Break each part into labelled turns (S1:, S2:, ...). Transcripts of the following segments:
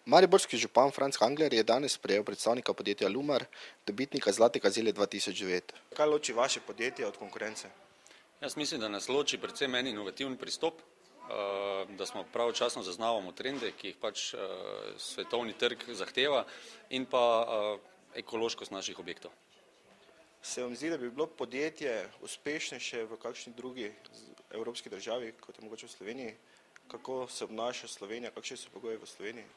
S1: Mariborski župan Franc Kangler je danes sprejel predstavnika podjetja Lumar, dobitnika Zlatega zelja 2009. Kaj loči vaše podjetje od konkurence?
S2: Jaz mislim, da nas loči predvsem en inovativen pristop, da smo pravočasno zaznavamo trende, ki jih pač svetovni trg zahteva, in pa ekološkost naših objektov.
S1: Se vam zdi, da bi bilo podjetje uspešnejše v kakšni drugi evropski državi, kot je mogoče v Sloveniji? Kako se obnaša Slovenija, kakšni so pogoji v Sloveniji?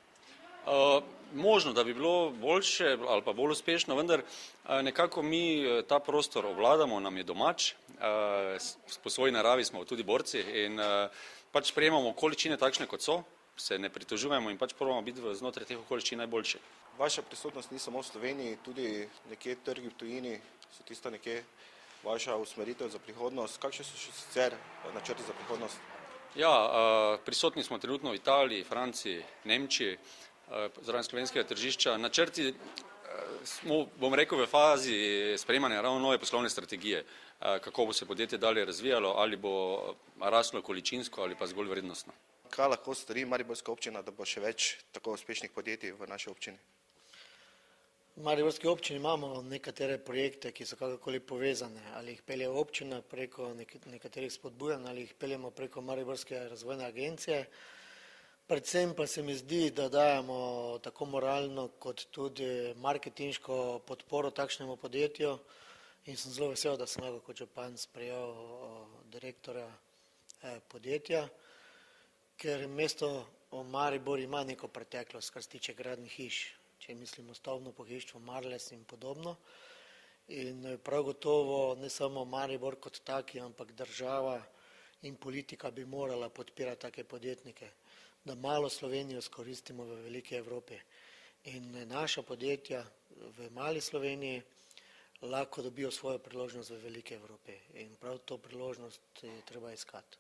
S2: Možno, da bi bilo boljše ali pa bolj uspešno, vendar nekako mi ta prostor obvladamo, nam je domač, po svoji naravi smo tudi borci in pač sprejemamo okoliščine takšne, kot so, se ne pritožujemo in pač probamo biti znotraj teh okoliščin najboljši.
S1: Vaša prisotnost ni samo v Sloveniji, tudi nekje trgi v tujini, so tisto nekje vaša usmeritev za prihodnost. Kakšni so še sicer načrti za prihodnost?
S2: Ja, prisotni smo trenutno v Italiji, Franciji, Nemčiji, zraven slovenskega tržišča. Načrti smo, bom rekel, v fazi sprejemanja ravno nove poslovne strategije, kako bo se podjetje dalje razvijalo, ali bo raslo količinsko ali pa zgolj vrednostno.
S1: Kaj lahko stori Mariborska občina, da bo še več tako uspešnih podjetij v naši občini?
S3: V Mariborski občini imamo nekatere projekte, ki so kakorkoli povezane, ali jih pelje občina preko nekaterih spodbujanj, ali jih peljemo preko Mariborske razvojne agencije. Predvsem pa se mi zdi, da dajemo tako moralno kot tudi marketinško podporo takšnemu podjetju in sem zelo vesel, da sem lahko kot župan sprejel direktorja podjetja, ker mesto Maribor ima neko preteklost, kar se tiče gradnje hiš, če mislimo stavbno pohištvo Marles in podobno. In prav gotovo ne samo Maribor kot taki, ampak država in politika bi morala podpirati take podjetnike, da malo Slovenijo skoristimo v veliki Evropi. In naša podjetja v mali Sloveniji lahko dobijo svojo priložnost v veliki Evropi. In prav to priložnost je treba iskati.